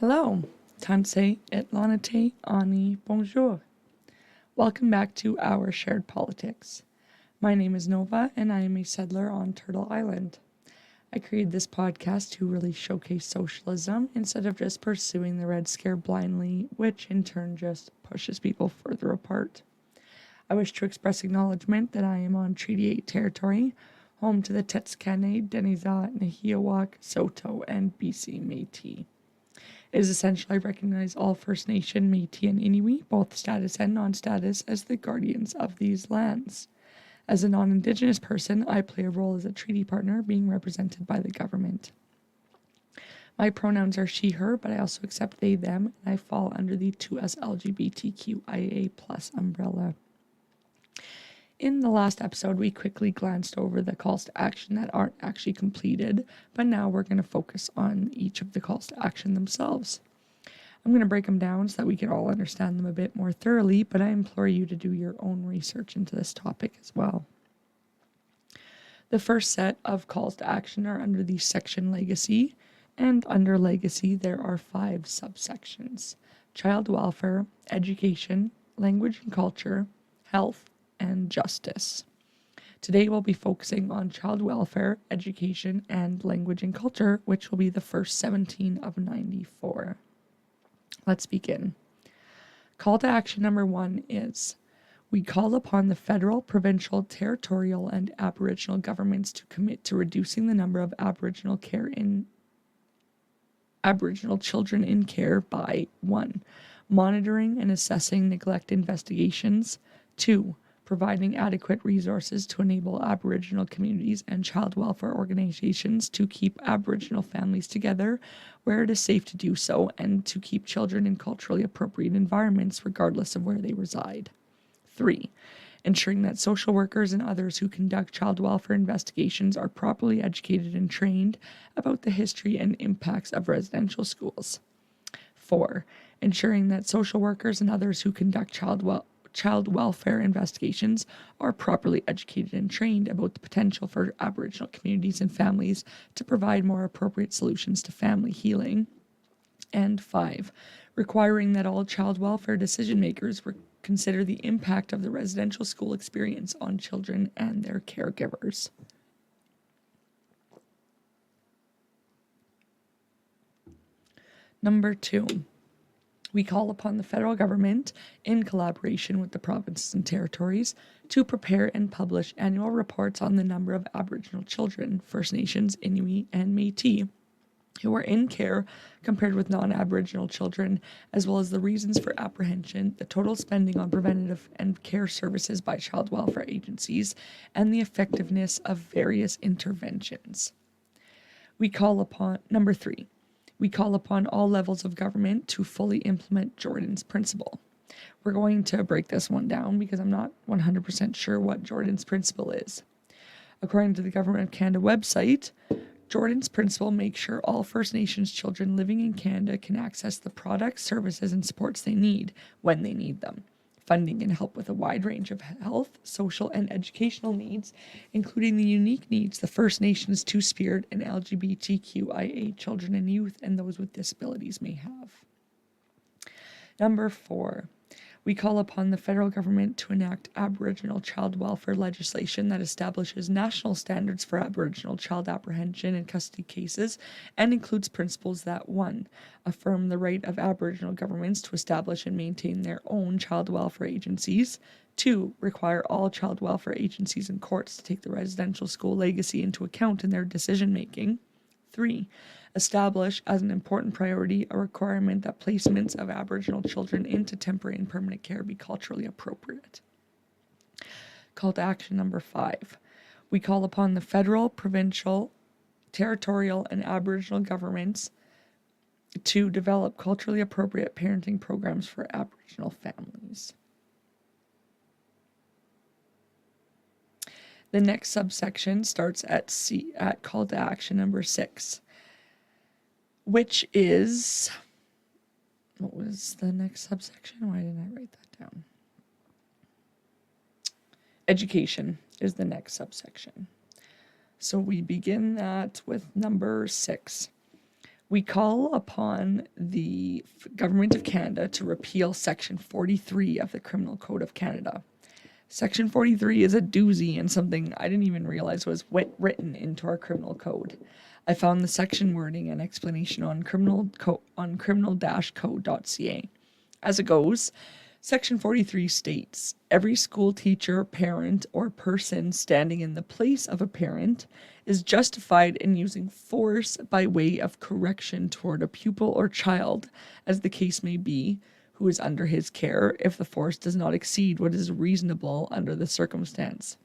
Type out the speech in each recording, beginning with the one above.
Hello, Tanse et Lanate Ani Bonjour. Welcome back to Our Shared Politics. My name is Nova and I am a settler on Turtle Island. I created this podcast to really showcase socialism instead of just pursuing the Red Scare blindly, which in turn just pushes people further apart. I wish to express acknowledgement that I am on Treaty 8 territory, home to the Tetskane, Deniza, Nahiawak, Soto, and BC Métis. It is essential I recognize all First Nation, Métis, and Inuit, both status and non-status, as the guardians of these lands. As a non-Indigenous person, I play a role as a treaty partner being represented by the government. My pronouns are she, her, but I also accept they, them, and I fall under the 2S LGBTQIA+ umbrella. In the last episode, we quickly glanced over the calls to action that aren't actually completed, but now we're going to focus on each of the calls to action themselves. I'm going to break them down so that we can all understand them a bit more thoroughly, but I implore you to do your own research into this topic as well. The first set of calls to action are under the section Legacy, and under Legacy there are 5 subsections: child welfare, education, language and culture, health, and justice. Today we'll be focusing on child welfare, education, and language and culture, which will be the first 17 of 94. Let's begin. Call to action number 1 is: we call upon the federal, provincial, territorial, and Aboriginal governments to commit to reducing the number of Aboriginal children in care by 1. Monitoring and assessing neglect investigations, 2. Providing adequate resources to enable Aboriginal communities and child welfare organizations to keep Aboriginal families together where it is safe to do so, and to keep children in culturally appropriate environments regardless of where they reside. 3. Ensuring that social workers and others who conduct child welfare investigations are properly educated and trained about the history and impacts of residential schools. 4. Ensuring that social workers and others who conduct child welfare investigations are properly educated and trained about the potential for Aboriginal communities and families to provide more appropriate solutions to family healing. And 5. Requiring that all child welfare decision makers consider the impact of the residential school experience on children and their caregivers. Number 2. We call upon the federal government, in collaboration with the provinces and territories, to prepare and publish annual reports on the number of Aboriginal children, First Nations, Inuit, and Métis, who are in care compared with non-Aboriginal children, as well as the reasons for apprehension, the total spending on preventative and care services by child welfare agencies, and the effectiveness of various interventions. Number 3. We call upon all levels of government to fully implement Jordan's principle. We're going to break this one down because I'm not 100% sure what Jordan's principle is. According to the Government of Canada website, Jordan's principle makes sure all First Nations children living in Canada can access the products, services, and supports they need when they need them. Funding can help with a wide range of health, social, and educational needs, including the unique needs the First Nations, Two-Spirit, and LGBTQIA children and youth and those with disabilities may have. Number 4. We call upon the federal government to enact Aboriginal child welfare legislation that establishes national standards for Aboriginal child apprehension and custody cases, and includes principles that 1. Affirm the right of Aboriginal governments to establish and maintain their own child welfare agencies, 2. Require all child welfare agencies and courts to take the residential school legacy into account in their decision-making, 3. Establish as an important priority a requirement that placements of Aboriginal children into temporary and permanent care be culturally appropriate. Call to action number 5. We call upon the federal, provincial, territorial, and Aboriginal governments to develop culturally appropriate parenting programs for Aboriginal families. The next subsection starts at call to action number 6. Which is, what was the next subsection? Why didn't I write that down? Education is the next subsection. So we begin that with number 6. We call upon the Government of Canada to repeal Section 43 of the Criminal Code of Canada. Section 43 is a doozy and something I didn't even realize was written into our criminal code. I found the section wording and explanation on criminal-code.ca. As it goes, Section 43 states, every school teacher, parent, or person standing in the place of a parent is justified in using force by way of correction toward a pupil or child, as the case may be, who is under his care, if the force does not exceed what is reasonable under the circumstance.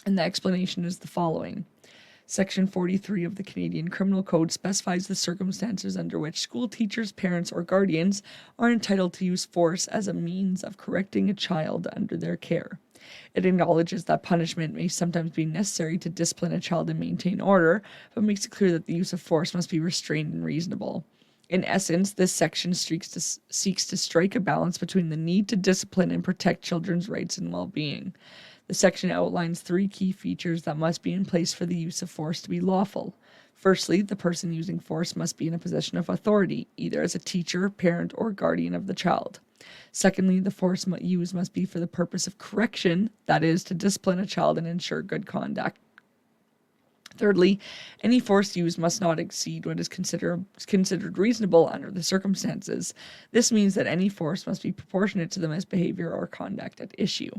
And the explanation is the following. Section 43 of the Canadian Criminal Code specifies the circumstances under which school teachers, parents, or guardians are entitled to use force as a means of correcting a child under their care. It acknowledges that punishment may sometimes be necessary to discipline a child and maintain order, but makes it clear that the use of force must be restrained and reasonable. In essence, this section seeks to strike a balance between the need to discipline and protect children's rights and well-being. The section outlines 3 key features that must be in place for the use of force to be lawful. Firstly, the person using force must be in a position of authority, either as a teacher, parent, or guardian of the child. Secondly, the force used must be for the purpose of correction, that is, to discipline a child and ensure good conduct. Thirdly, any force used must not exceed what is considered reasonable under the circumstances. This means that any force must be proportionate to the misbehavior or conduct at issue.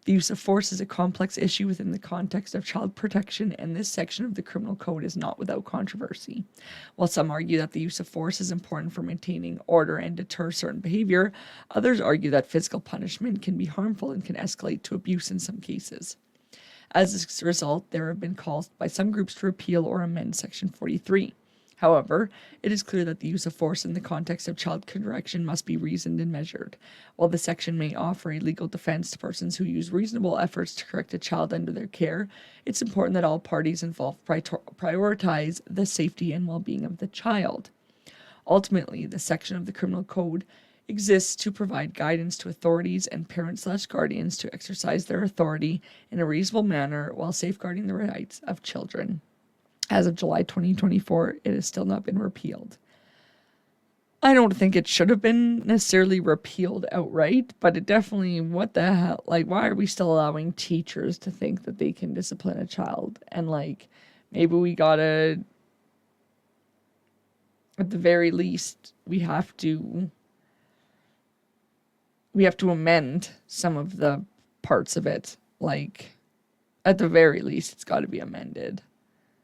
The use of force is a complex issue within the context of child protection, and this section of the Criminal Code is not without controversy. While some argue that the use of force is important for maintaining order and deter certain behavior, others argue that physical punishment can be harmful and can escalate to abuse in some cases. As a result, there have been calls by some groups to repeal or amend Section 43. However, it is clear that the use of force in the context of child correction must be reasoned and measured. While the section may offer a legal defense to persons who use reasonable efforts to correct a child under their care, it's important that all parties involved prioritize the safety and well-being of the child. Ultimately, the section of the Criminal Code exists to provide guidance to authorities and parents/guardians to exercise their authority in a reasonable manner while safeguarding the rights of children. As of July 2024, it has still not been repealed. I don't think it should have been necessarily repealed outright, but it definitely, what the hell, why are we still allowing teachers to think that they can discipline a child? And maybe we gotta, at the very least, we have to amend some of the parts of it. At the very least, it's got to be amended.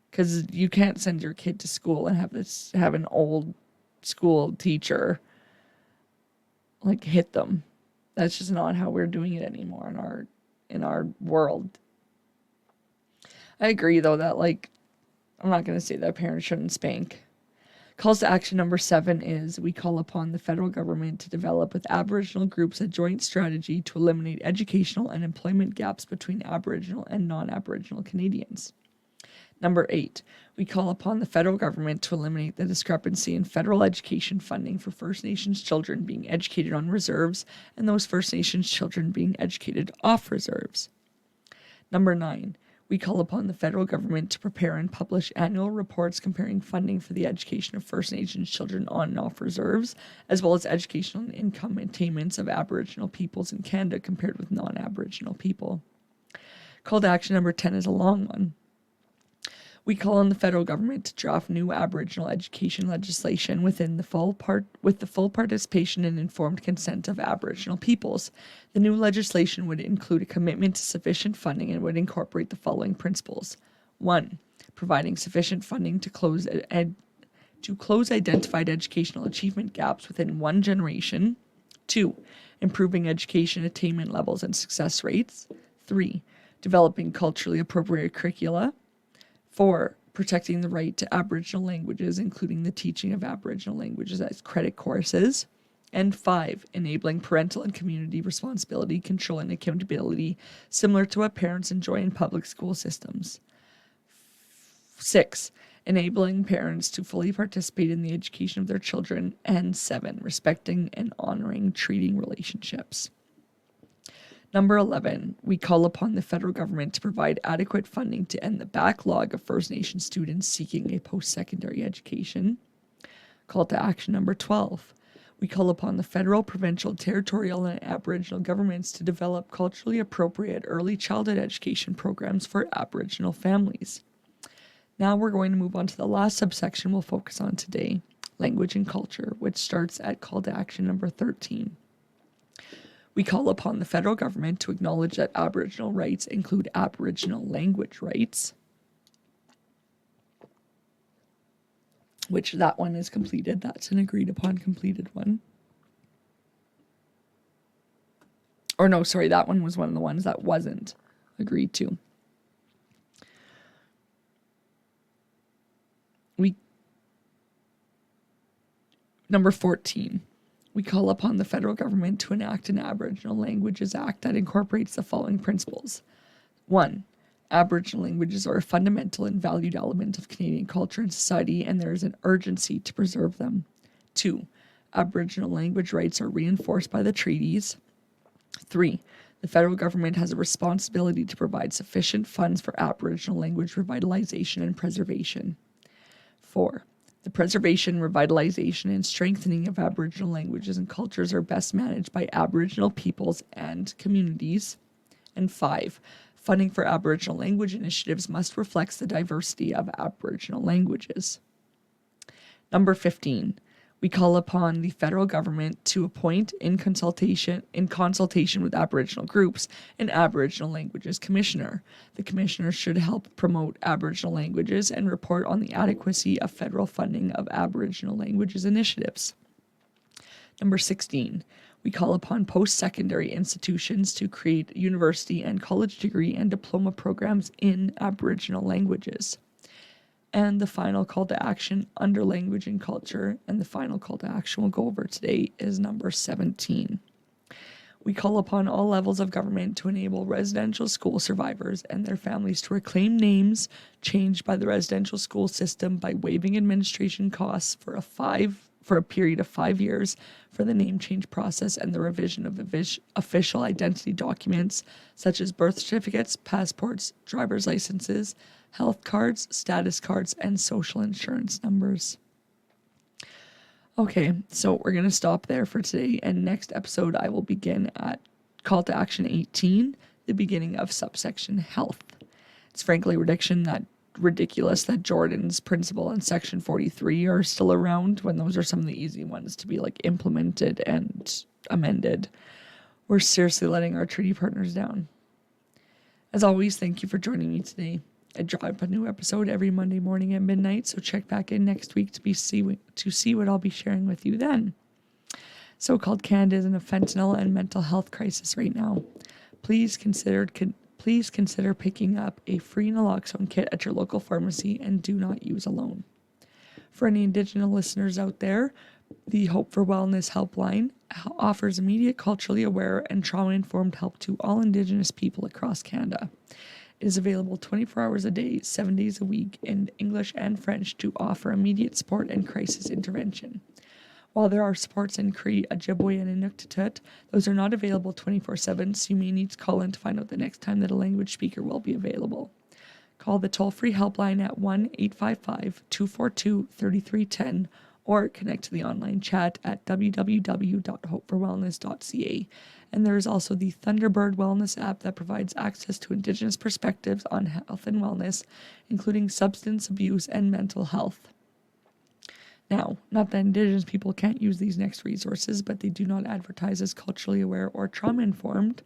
Because you can't send your kid to school and have an old school teacher, hit them. That's just not how we're doing it anymore in our world. I agree, though, that, I'm not going to say that parents shouldn't spank. Calls to action number 7 is we call upon the federal government to develop with Aboriginal groups a joint strategy to eliminate educational and employment gaps between Aboriginal and non-Aboriginal Canadians. Number 8, we call upon the federal government to eliminate the discrepancy in federal education funding for First Nations children being educated on reserves and those First Nations children being educated off reserves. Number 9, we call upon the federal government to prepare and publish annual reports comparing funding for the education of First Nations children on and off reserves, as well as educational and income attainments of Aboriginal peoples in Canada compared with non-Aboriginal people. Call to action number 10 is a long one. We call on the federal government to draft new Aboriginal education legislation with the full participation and informed consent of Aboriginal peoples. The new legislation would include a commitment to sufficient funding and would incorporate the following principles. 1. Providing sufficient funding to close identified educational achievement gaps within one generation. 2. Improving education attainment levels and success rates. 3. Developing culturally appropriate curricula. 4. Protecting the right to Aboriginal languages, including the teaching of Aboriginal languages as credit courses. And 5. Enabling parental and community responsibility, control, and accountability, similar to what parents enjoy in public school systems. 6. Enabling parents to fully participate in the education of their children. And 7. Respecting and honoring treating relationships. Number 11, we call upon the federal government to provide adequate funding to end the backlog of First Nation students seeking a post-secondary education. Call to action number 12. We call upon the federal, provincial, territorial, and Aboriginal governments to develop culturally appropriate early childhood education programs for Aboriginal families. Now we're going to move on to the last subsection we'll focus on today, language and culture, which starts at call to action number 13. We call upon the federal government to acknowledge that Aboriginal rights include Aboriginal language rights, which that one is completed. That's an agreed upon completed one. Or no, sorry, that one was one of the ones that wasn't agreed to. Number 14, we call upon the federal government to enact an Aboriginal Languages Act that incorporates the following principles. 1. Aboriginal languages are a fundamental and valued element of Canadian culture and society, and there is an urgency to preserve them. 2. Aboriginal language rights are reinforced by the treaties. 3. The federal government has a responsibility to provide sufficient funds for Aboriginal language revitalization and preservation. 4. The preservation, revitalization, and strengthening of Aboriginal languages and cultures are best managed by Aboriginal peoples and communities. And 5. Funding for Aboriginal language initiatives must reflect the diversity of Aboriginal languages. Number 15. We call upon the federal government to appoint, in consultation with Aboriginal groups, an Aboriginal Languages Commissioner. The commissioner should help promote Aboriginal languages and report on the adequacy of federal funding of Aboriginal languages initiatives. Number 16. We call upon post-secondary institutions to create university and college degree and diploma programs in Aboriginal languages. And the final call to action under language and culture, and the final call to action we'll go over today, is number 17. We call upon all levels of government to enable residential school survivors and their families to reclaim names changed by the residential school system by waiving administration costs for a period of 5 years for the name change process and the revision of official identity documents such as birth certificates, passports, driver's licenses, health cards, status cards, and social insurance numbers. Okay, so we're going to stop there for today, and next episode I will begin at call to action 18, the beginning of subsection health. It's frankly ridiculous that Jordan's principle and section 43 are still around when those are some of the easy ones to be implemented and amended. We're seriously letting our treaty partners down. As always, thank you for joining me today. I drop a new episode every Monday morning at midnight, so check back in next week to see what I'll be sharing with you then. So-called Canada is in a fentanyl and mental health crisis right now. Please consider picking up a free naloxone kit at your local pharmacy and do not use alone. For any Indigenous listeners out there, the Hope for Wellness helpline offers immediate culturally aware and trauma-informed help to all Indigenous people across Canada. It is available 24 hours a day, 7 days a week in English and French to offer immediate support and crisis intervention. While there are supports in Cree, Ojibwe, and Inuktitut, those are not available 24/7, so you may need to call in to find out the next time that a language speaker will be available. Call the toll-free helpline at 1-855-242-3310 or connect to the online chat at www.hopeforwellness.ca. And there is also the Thunderbird Wellness app that provides access to Indigenous perspectives on health and wellness, including substance abuse and mental health. Now, not that Indigenous people can't use these next resources, but they do not advertise as culturally aware or trauma-informed.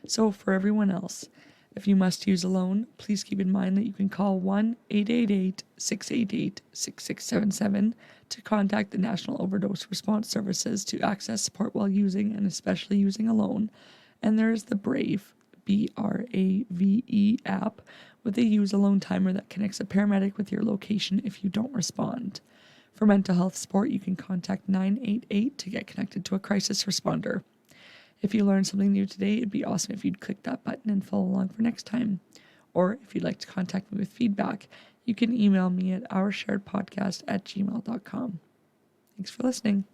So for everyone else, if you must use alone, please keep in mind that you can call 1-888-688-6677 to contact the National Overdose Response Services to access support while using and especially using alone. And there is the Brave, BRAVE app with a use alone timer that connects a paramedic with your location if you don't respond. For mental health support, you can contact 988 to get connected to a crisis responder. If you learned something new today, it'd be awesome if you'd click that button and follow along for next time. Or if you'd like to contact me with feedback, you can email me at oursharedpodcast@gmail.com. Thanks for listening.